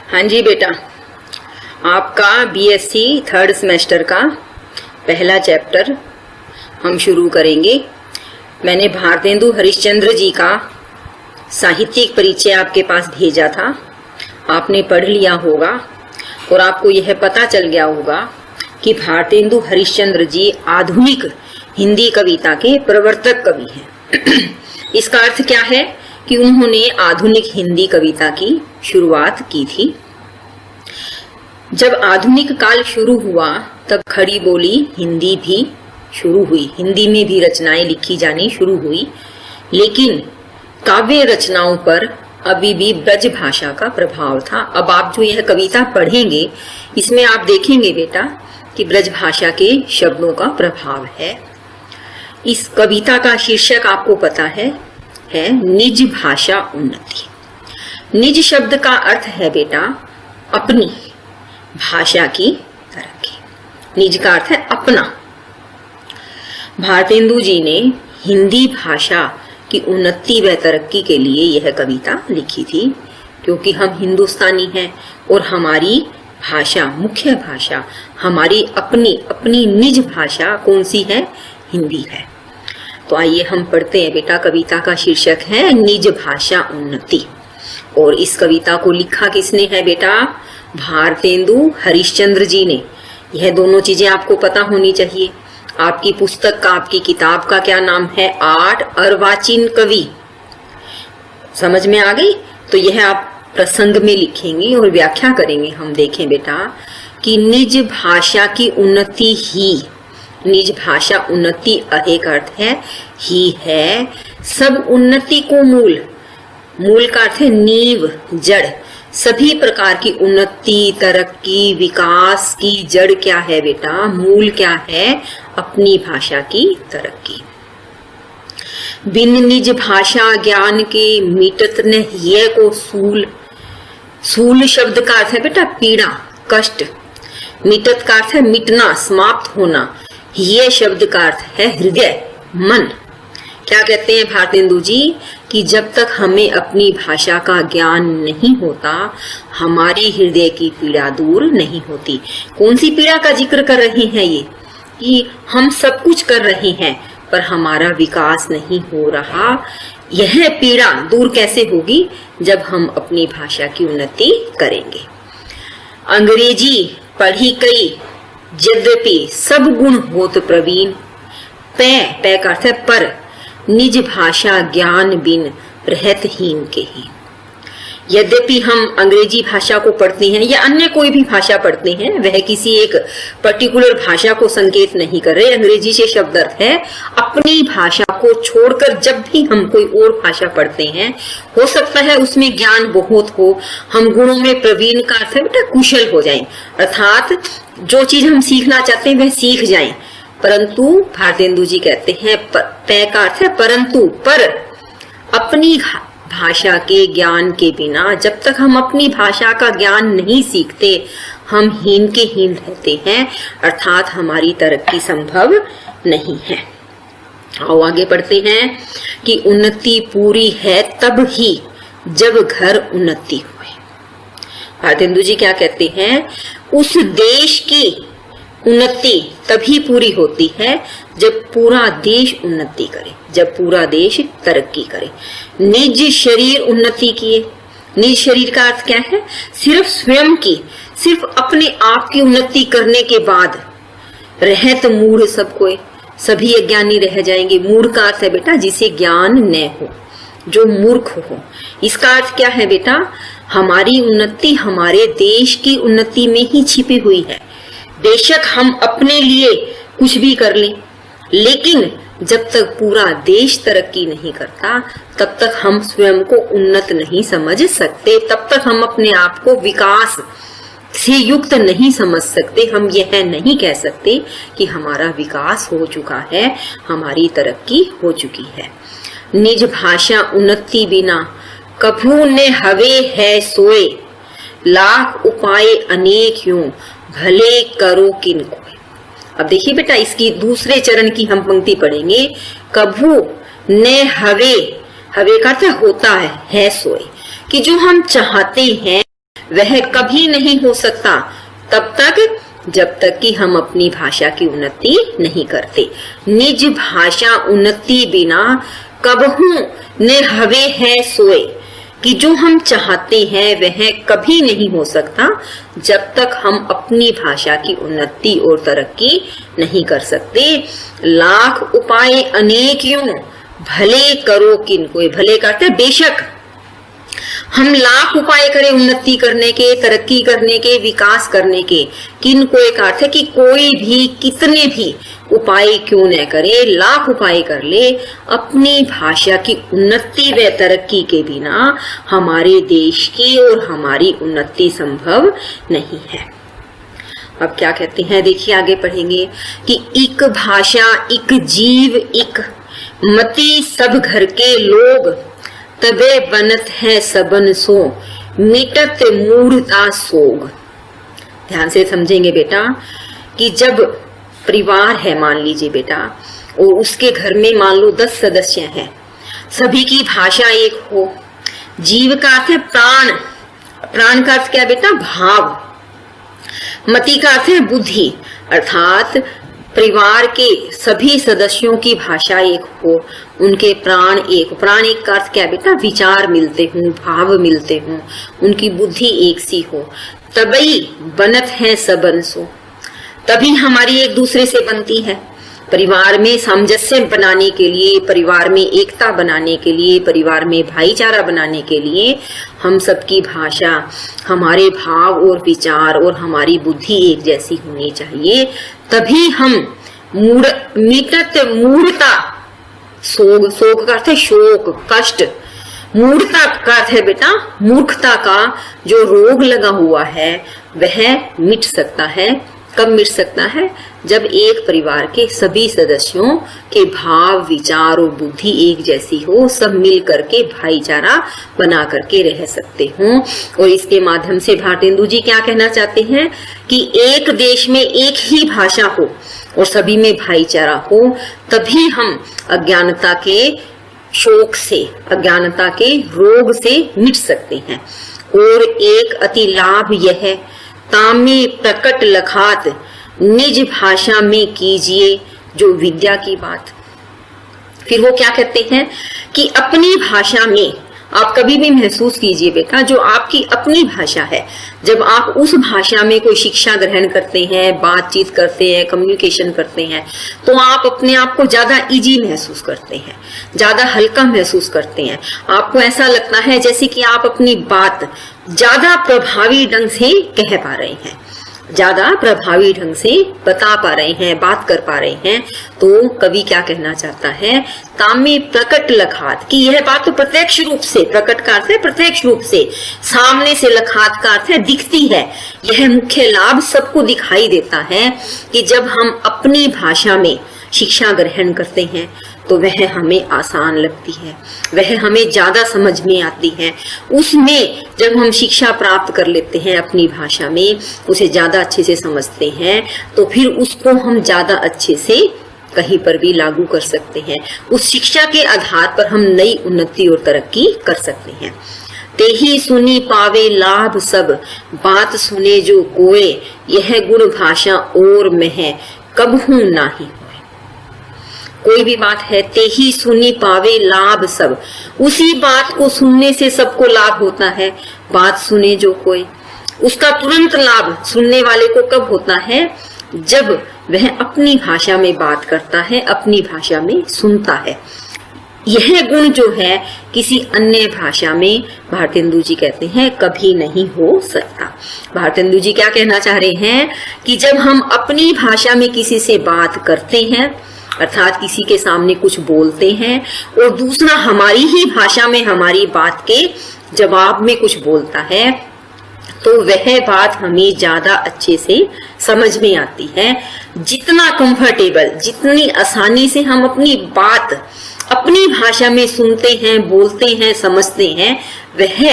हाँ जी बेटा, आपका बीएससी थर्ड सेमेस्टर का पहला चैप्टर हम शुरू करेंगे। मैंने भारतेंदु हरिश्चंद्र जी का साहित्यिक परिचय आपके पास भेजा था, आपने पढ़ लिया होगा और आपको यह पता चल गया होगा कि भारतेंदु हरिश्चंद्र जी आधुनिक हिंदी कविता के प्रवर्तक कवि हैं। इसका अर्थ क्या है कि उन्होंने आधुनिक हिंदी कविता की शुरुआत की थी। जब आधुनिक काल शुरू हुआ तब खड़ी बोली हिंदी भी शुरू हुई, हिंदी में भी रचनाएं लिखी जानी शुरू हुई, लेकिन काव्य रचनाओं पर अभी भी ब्रज भाषा का प्रभाव था। अब आप जो यह कविता पढ़ेंगे इसमें आप देखेंगे बेटा कि ब्रज भाषा के शब्दों का प्रभाव है। इस कविता का शीर्षक आपको पता है निज भाषा उन्नति। निज शब्द का अर्थ है बेटा अपनी भाषा की तरक्की। निज का अर्थ है अपना। भारतेंदु जी ने हिंदी भाषा की उन्नति व तरक्की के लिए यह कविता लिखी थी, क्योंकि हम हिंदुस्तानी हैं और हमारी भाषा, मुख्य भाषा, हमारी अपनी निज भाषा कौन सी है? हिंदी है। तो आइए हम पढ़ते हैं बेटा। कविता का शीर्षक है निज भाषा उन्नति और इस कविता को लिखा किसने है बेटा? भारतेंदु हरिश्चंद्र जी ने। यह दोनों चीजें आपको पता होनी चाहिए। आपकी पुस्तक का, आपकी किताब का क्या नाम है? आठ अर्वाचीन कवि। समझ में आ गई? तो यह आप प्रसंग में लिखेंगे और व्याख्या करेंगे। हम देखें बेटा कि निज भाषा की उन्नति ही, निज भाषा उन्नति एक अर्थ है ही है, सब उन्नति को मूल, मूल का अर्थ है नींव, जड़। सभी प्रकार की उन्नति, तरक्की, विकास की जड़ क्या है बेटा? मूल क्या है? अपनी भाषा की तरक्की। बिन निज भाषा ज्ञान के मिटत न ये को सूल। सूल शब्द का अर्थ है बेटा पीड़ा, कष्ट। मिटत का अर्थ है मिटना, समाप्त होना। ये शब्द का अर्थ है हृदय, मन। क्या कहते हैं भारतेंदु जी कि जब तक हमें अपनी भाषा का ज्ञान नहीं होता, हमारी हृदय की पीड़ा दूर नहीं होती। कौन सी पीड़ा का जिक्र कर रहे हैं ये? कि हम सब कुछ कर रहे हैं पर हमारा विकास नहीं हो रहा। यह पीड़ा दूर कैसे होगी? जब हम अपनी भाषा की उन्नति करेंगे। अंग्रेजी पढ़ी कई यद्यपि सब गुण होत प्रवीण। पै का अर्थ है पर, निज भाषा ज्ञान बिन रहत हीन के ही। यद्यपि हम अंग्रेजी भाषा को पढ़ते हैं या अन्य कोई भी भाषा पढ़ते हैं, वह किसी एक पर्टिकुलर भाषा को संकेत नहीं कर रहे। अंग्रेजी से शब्द अर्थ है अपनी भाषा को छोड़कर जब भी हम कोई और भाषा पढ़ते हैं, हो सकता है उसमें ज्ञान बहुत हो, हम गुणों में प्रवीण का अर्थ है बेटा कुशल हो जाएं, अर्थात जो चीज हम सीखना चाहते हैं वह सीख जाएं। परंतु भारतेंदु जी कहते हैं तय का अर्थ है परंतु, पर अपनी भाषा के ज्ञान के बिना जब तक हम अपनी भाषा का ज्ञान नहीं सीखते, हम हीन के हीन रहते हैं, अर्थात हमारी तरक्की संभव नहीं है। आओ आगे पढ़ते हैं कि उन्नति पूरी है तब ही जब घर उन्नति हुए। भारतेंदु जी क्या कहते हैं? उस देश की उन्नति तभी पूरी होती है जब पूरा देश उन्नति करे, जब पूरा देश तरक्की करे। निज शरीर उन्नति किए। निज शरीर का अर्थ क्या है? सिर्फ स्वयं की, सिर्फ अपने आप की उन्नति करने के बाद रहत मूढ़ सब कोई, सभी अज्ञानी रह जाएंगे। मूढ़ का अर्थ है बेटा जिसे ज्ञान न हो, जो मूर्ख हो। इसका अर्थ क्या है बेटा? हमारी उन्नति हमारे देश की उन्नति में ही छिपी हुई है। बेशक हम अपने लिए कुछ भी कर लें, लेकिन जब तक पूरा देश तरक्की नहीं करता तब तक हम स्वयं को उन्नत नहीं समझ सकते, तब तक हम अपने आप को विकास से युक्त नहीं समझ सकते। हम यह नहीं कह सकते कि हमारा विकास हो चुका है, हमारी तरक्की हो चुकी है। निज भाषा उन्नति बिना कभू ने हवे है सोए। लाख उपाय अनेक यूं भले करो किनको। अब देखिए बेटा इसकी दूसरे चरण की हम पंक्ति पढ़ेंगे। कभू ने हवे, हवे का अर्थ होता है सोए, कि जो हम चाहते हैं वह कभी नहीं हो सकता तब तक जब तक कि हम अपनी भाषा की उन्नति नहीं करते। निज भाषा उन्नति बिना कबहू न हवे है सोए, कि जो हम चाहते हैं वह कभी नहीं हो सकता जब तक हम अपनी भाषा की उन्नति और तरक्की नहीं कर सकते। लाख उपाय अनेक यूं भले करो किनको, भले करते बेशक हम लाख उपाय करें उन्नति करने के, तरक्की करने के, विकास करने के, किनको एक अर्थ है कि कोई भी कितने भी उपाय क्यों न करे, लाख उपाय कर ले, अपनी भाषा की उन्नति व तरक्की के बिना हमारे देश की और हमारी उन्नति संभव नहीं है। अब क्या कहते हैं, देखिए आगे पढ़ेंगे कि इक भाषा इक जीव इक मति सब घर के लोग, तबे बनत है सबन सो मिटत मूढ़ता सोग। ध्यान से समझेंगे बेटा कि जब परिवार है, मान लीजिए बेटा, और उसके घर में मान लो 10 सदस्य हैं, सभी की भाषा एक हो। जीव का अर्थ है प्राण, प्राण का अर्थ क्या है बेटा, भाव। मति का अर्थ है बुद्धि, अर्थात परिवार के सभी सदस्यों की भाषा एक हो, उनके प्राण एक। प्राण एक का अर्थ क्या बेटा, विचार मिलते हों, भाव मिलते हों, उनकी बुद्धि एक सी हो। तभी बनत है सबन सो, तभी हमारी एक दूसरे से बनती है। परिवार में सामंजस्य बनाने के लिए, परिवार में एकता बनाने के लिए, परिवार में भाईचारा बनाने के लिए हम सबकी भाषा, हमारे भाव और विचार और हमारी बुद्धि एक जैसी होनी चाहिए। तभी हम मिटत मूढ़ता, सोग, सोग का अर्थ है शोक, कष्ट। मूढ़ता का अर्थ है बेटा मूर्खता का जो रोग लगा हुआ है वह मिट सकता है। कब मिट सकता है, जब एक परिवार के सभी सदस्यों के भाव, विचार और बुद्धि एक जैसी हो, सब मिल करके भाईचारा बना करके रह सकते हों। और इसके माध्यम से भारतेंदु जी क्या कहना चाहते हैं कि एक देश में एक ही भाषा हो और सभी में भाईचारा हो, तभी हम अज्ञानता के शोक से, अज्ञानता के रोग से मिट सकते हैं। और एक अति लाभ यह है, तामे प्रकट लखात निज भाषा में कीजिए जो विद्या की बात। फिर वो क्या कहते हैं कि अपनी भाषा में आप कभी भी महसूस कीजिए बेटा, जो आपकी अपनी भाषा है, जब आप उस भाषा में कोई शिक्षा ग्रहण करते हैं, बातचीत करते हैं, कम्युनिकेशन करते हैं, तो आप अपने आप को ज्यादा इजी महसूस करते हैं, ज्यादा हल्का महसूस करते हैं। आपको ऐसा लगता है जैसे कि आप अपनी बात ज्यादा प्रभावी ढंग से कह पा रहे हैं, ज्यादा प्रभावी ढंग से बता पा रहे हैं, बात कर पा रहे हैं। तो कवि क्या कहना चाहता है, तामे प्रकट लखात, कि यह बात तो प्रत्यक्ष रूप से, प्रकट का अर्थ है प्रत्यक्ष रूप से, सामने से, लखात का अर्थ है दिखती है। यह मुख्य लाभ सबको दिखाई देता है कि जब हम अपनी भाषा में शिक्षा ग्रहण करते हैं तो वह हमें आसान लगती है, वह हमें ज्यादा समझ में आती है। उसमें जब हम शिक्षा प्राप्त कर लेते हैं अपनी भाषा में, उसे ज्यादा अच्छे से समझते हैं, तो फिर उसको हम ज्यादा अच्छे से कहीं पर भी लागू कर सकते हैं। उस शिक्षा के आधार पर हम नई उन्नति और तरक्की कर सकते हैं। तेही सुनी पावे लाभ सब, बात सुने जो कोय, यह गुण भाषा और में कबहू नाही। कोई भी बात है, तेही सुनी पावे लाभ सब, उसी बात को सुनने से सबको लाभ होता है। बात सुने जो कोई, उसका तुरंत लाभ सुनने वाले को कब होता है, जब वह अपनी भाषा में बात करता है, अपनी भाषा में सुनता है। यह गुण जो है किसी अन्य भाषा में, भारतेंदु जी कहते हैं, कभी नहीं हो सकता। भारतेंदु जी क्या कहना चाह रहे हैं कि जब हम अपनी भाषा में किसी से बात करते हैं, अर्थात किसी के सामने कुछ बोलते हैं, और दूसरा हमारी ही भाषा में हमारी बात के जवाब में कुछ बोलता है, तो वह बात हमें ज्यादा अच्छे से समझ में आती है। जितना कंफर्टेबल, जितनी आसानी से हम अपनी बात अपनी भाषा में सुनते हैं, बोलते हैं, समझते हैं, वह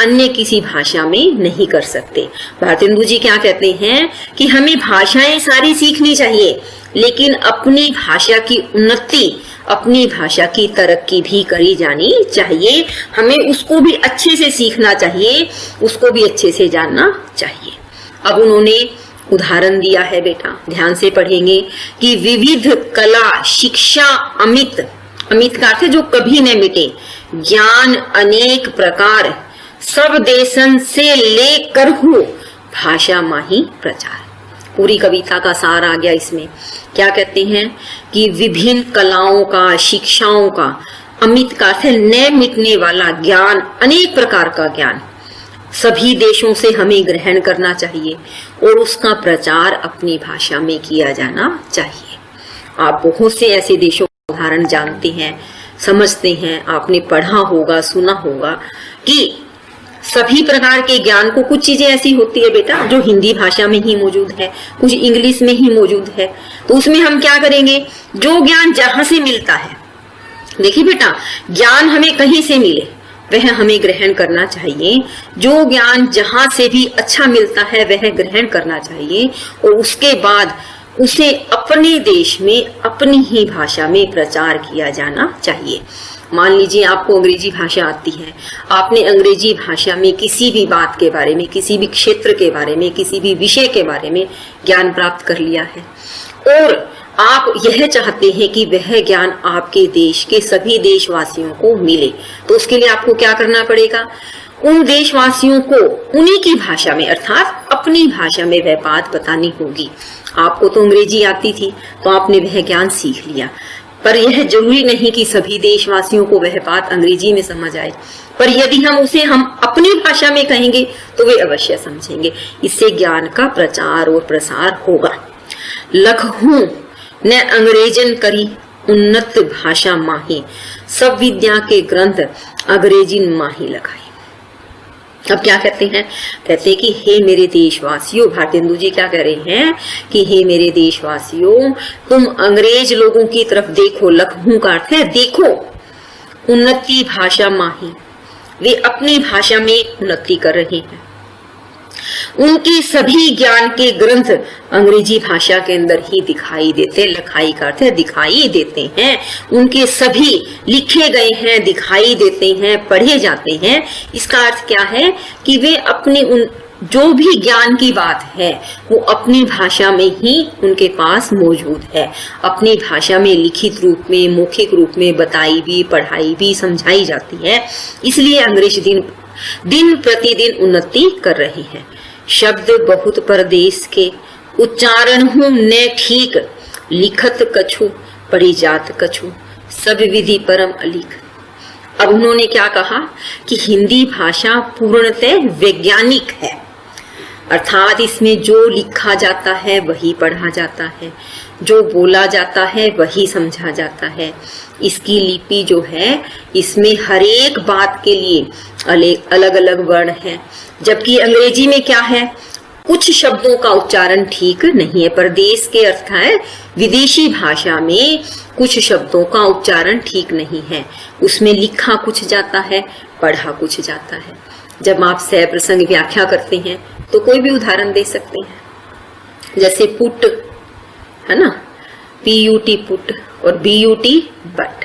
अन्य किसी भाषा में नहीं कर सकते। भारतेंदु जी क्या कहते हैं कि हमें भाषाएं सारी सीखनी चाहिए, लेकिन अपनी भाषा की उन्नति, अपनी भाषा की तरक्की भी करी जानी चाहिए। हमें उसको भी अच्छे से सीखना चाहिए, उसको भी अच्छे से जानना चाहिए। अब उन्होंने उदाहरण दिया है बेटा, ध्यान से पढ़ेंगे कि विविध कला शिक्षा अमित, अमित का अर्थ है जो कभी न मिटे, ज्ञान अनेक प्रकार सब देशन से लेकर हो भाषा माही प्रचार। पूरी कविता का सार आ गया इसमें। क्या कहते हैं कि विभिन्न कलाओं का शिक्षाओं का, अमित का अर्थ है न मिटने वाला ज्ञान, अनेक प्रकार का ज्ञान सभी देशों से हमें ग्रहण करना चाहिए और उसका प्रचार अपनी भाषा में किया जाना चाहिए। आप बहुत से ऐसे देशों का उदाहरण जानते हैं, समझते हैं, आपने पढ़ा होगा, सुना होगा कि सभी प्रकार के ज्ञान को, कुछ चीजें ऐसी होती है बेटा जो हिंदी भाषा में ही मौजूद है, कुछ इंग्लिश में ही मौजूद है, तो उसमें हम क्या करेंगे, जो ज्ञान जहां से मिलता है, देखिए बेटा ज्ञान हमें कहीं से मिले वह हमें ग्रहण करना चाहिए। जो ज्ञान जहां से भी अच्छा मिलता है वह ग्रहण करना चाहिए और उसके बाद उसे अपने देश में अपनी ही भाषा में प्रचार किया जाना चाहिए। मान लीजिए आपको अंग्रेजी भाषा आती है, आपने अंग्रेजी भाषा में किसी भी बात के बारे में, किसी भी क्षेत्र के बारे में, किसी भी विषय के बारे में ज्ञान प्राप्त कर लिया है और आप यह चाहते हैं कि वह ज्ञान आपके देश के सभी देशवासियों को मिले, तो उसके लिए आपको क्या करना पड़ेगा, उन देशवासियों को उन्हीं की भाषा में अर्थात अपनी भाषा में वह बात बतानी होगी। आपको तो अंग्रेजी आती थी तो आपने वह ज्ञान सीख लिया, पर यह जरूरी नहीं कि सभी देशवासियों को वह बात अंग्रेजी में समझ आए, पर यदि हम अपनी भाषा में कहेंगे तो वे अवश्य समझेंगे। इससे ज्ञान का प्रचार और प्रसार होगा। लखहूं न अंग्रेजन करी उन्नत भाषा माही, सब विद्या के ग्रंथ अंग्रेजिन माही लगाई। अब क्या कहते हैं, कहते हैं कि हे मेरे देशवासियों, भारतेंदु जी क्या कह रहे हैं कि हे मेरे देशवासियों, तुम अंग्रेज लोगों की तरफ देखो। लखहूं का अर्थ है देखो, उन्नति भाषा माही, वे अपनी भाषा में उन्नति कर रहे हैं। उनके सभी ज्ञान के ग्रंथ अंग्रेजी भाषा के अंदर ही दिखाई देते, लखाई का अर्थ है दिखाई देते हैं, उनके सभी लिखे गए हैं, दिखाई देते हैं, पढ़े जाते हैं। इसका अर्थ क्या है कि वे अपने उन जो भी ज्ञान की बात है वो अपनी भाषा में ही उनके पास मौजूद है, अपनी भाषा में लिखित रूप में, मौखिक रूप में बताई भी, पढ़ाई भी, समझाई जाती है। इसलिए अंग्रेज दिन प्रतिदिन उन्नति कर रहे हैं। शब्द बहुत परदेश के, उच्चारण हूं न ठीक, लिखत कछु पढ़ी जात कछु, सब विधि परम अलिख। अब उन्होंने क्या कहा कि हिंदी भाषा पूर्णतः वैज्ञानिक है, अर्थात इसमें जो लिखा जाता है वही पढ़ा जाता है, जो बोला जाता है वही समझा जाता है। इसकी लिपि जो है इसमें हर एक बात के लिए अलग अलग वर्ण है, जबकि अंग्रेजी में क्या है, कुछ शब्दों का उच्चारण ठीक नहीं है। परदेश के अर्थ है विदेशी भाषा में कुछ शब्दों का उच्चारण ठीक नहीं है, उसमें लिखा कुछ जाता है, पढ़ा कुछ जाता है। जब आप सह प्रसंग व्याख्या करते हैं तो कोई भी उदाहरण दे सकते हैं, जैसे पुट है ना, PUT पुट और BUT बट।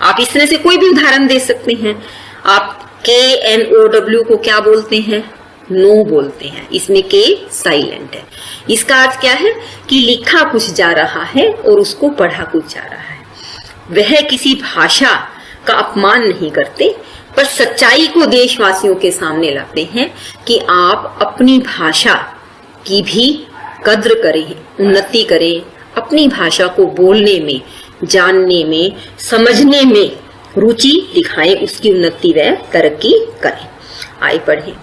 आप इस तरह से कोई भी उदाहरण दे सकते हैं। आप KNOW को क्या बोलते हैं, नो बोलते हैं, इसमें K साइलेंट है। इसका अर्थ क्या है कि लिखा कुछ जा रहा है और उसको पढ़ा कुछ जा रहा है। वह किसी भाषा का अपमान नहीं करते, पर सच्चाई को देशवासियों के सामने लाते हैं कि आप अपनी भाषा की भी कद्र करें, उन्नति करें, अपनी भाषा को बोलने में, जानने में, समझने में रुचि दिखाएं, उसकी उन्नति व तरक्की करें। आइए पढ़ें।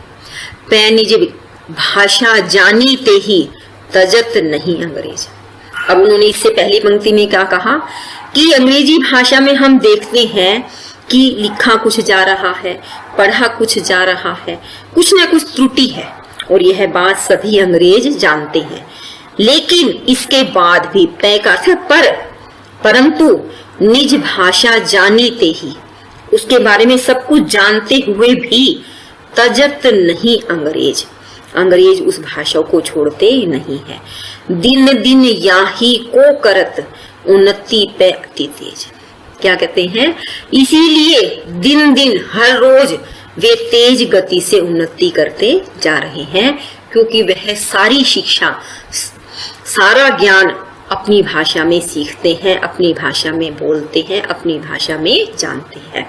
पै निज भाषा जानी ते ही तजत नहीं अंग्रेज। अब उन्होंने इससे पहली पंक्ति में क्या कहा कि अंग्रेजी भाषा में हम देखते हैं कि लिखा कुछ जा रहा है, पढ़ा कुछ जा रहा है, कुछ न कुछ त्रुटि है, और यह बात सभी अंग्रेज जानते हैं। लेकिन इसके बाद भी पै का अर्थ है परंतु निज भाषा जानीते ही, उसके बारे में सब कुछ जानते हुए भी तजत नहीं अंग्रेज, अंग्रेज उस भाषा को छोड़ते नहीं है। दिन दिन याही को करत उन्नति पे अति तेज। क्या कहते हैं, इसीलिए दिन दिन हर रोज वे तेज गति से उन्नति करते जा रहे हैं, क्योंकि वह सारी शिक्षा, सारा ज्ञान अपनी भाषा में सीखते हैं, अपनी भाषा में बोलते हैं, अपनी भाषा में जानते हैं।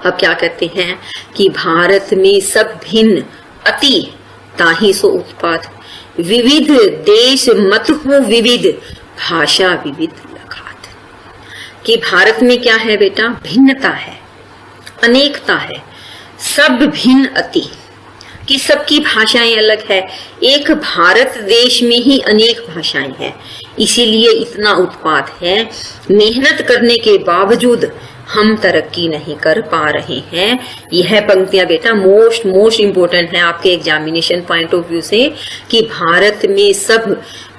अब क्या कहते हैं कि भारत में सब भिन्न अति ताहि सो उत्पात, विविध देश मत हो विविध, भाषा विविध लखात। कि भारत में क्या है बेटा, भिन्नता है, अनेकता है, सब भिन्न अति, कि सबकी भाषाएं अलग है। एक भारत देश में ही अनेक भाषाएं हैं, इसीलिए इतना उत्पात है। मेहनत करने के बावजूद हम तरक्की नहीं कर पा रहे हैं। यह पंक्तियां बेटा मोस्ट इंपोर्टेंट है आपके एग्जामिनेशन पॉइंट ऑफ व्यू से, कि भारत में सब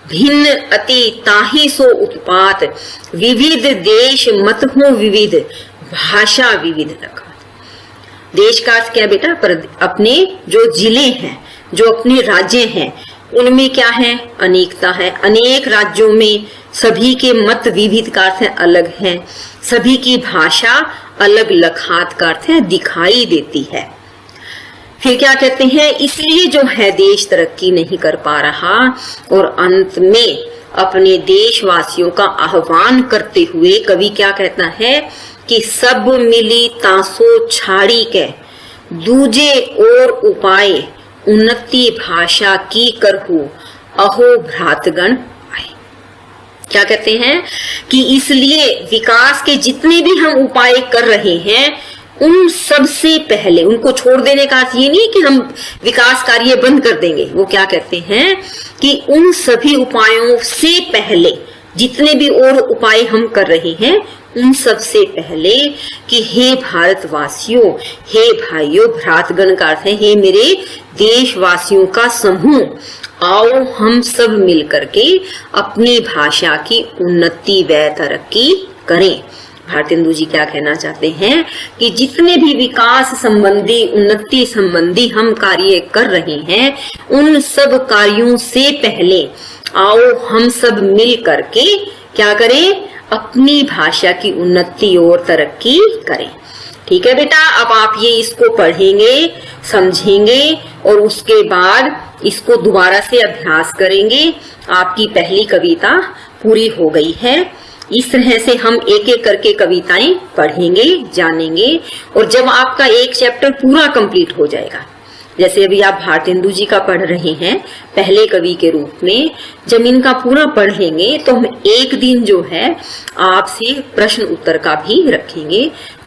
भिन्न अति ताहि सो उत्पात, विविध देश मत हो विविध, भाषा विविध लखात। देश का अर्थ क्या बेटा, पर अपने जो जिले हैं, जो अपने राज्य हैं, उनमें क्या है, अनेकता है। अनेक राज्यों में सभी के मत विविध का अर्थ है अलग है, सभी की भाषा अलग लखात का अर्थ है दिखाई देती है। फिर क्या कहते हैं, इसलिए जो है देश तरक्की नहीं कर पा रहा। और अंत में अपने देशवासियों का आह्वान करते हुए कवि क्या कहता है कि सब मिली तासो छाड़ी के, दूजे और उपाय उन्नति भाषा की करहु, अहो भ्रातगण आए। क्या कहते हैं कि इसलिए विकास के जितने भी हम उपाय कर रहे हैं, उन सब से पहले, उनको छोड़ देने का अर्थ ये नहीं कि हम विकास कार्य बंद कर देंगे। वो क्या कहते हैं कि उन सभी उपायों से पहले, जितने भी और उपाय हम कर रहे हैं, उन सब से पहले कि हे भारतवासियों, हे भाइयों, भ्रातगण का अर्थ है हे मेरे देशवासियों का समूह, आओ हम सब मिलकर के अपनी भाषा की उन्नति व तरक्की करें। भारतेंदु जी क्या कहना चाहते हैं कि जितने भी विकास संबंधी, उन्नति संबंधी हम कार्य कर रहे हैं, उन सब कार्यों से पहले आओ हम सब मिल करके क्या करें, अपनी भाषा की उन्नति और तरक्की करें। ठीक है बेटा, अब आप ये इसको पढ़ेंगे, समझेंगे और उसके बाद इसको दोबारा से अभ्यास करेंगे। आपकी पहली कविता पूरी हो गई है। इस तरह से हम एक एक करके कविताएं पढ़ेंगे, जानेंगे, और जब आपका एक चैप्टर पूरा कंप्लीट हो जाएगा, जैसे अभी आप भारतेंदु जी का पढ़ रहे हैं पहले कवि के रूप में, जब इनका पूरा पढ़ेंगे तो हम एक दिन जो है आपसे प्रश्न उत्तर का भी रखेंगे।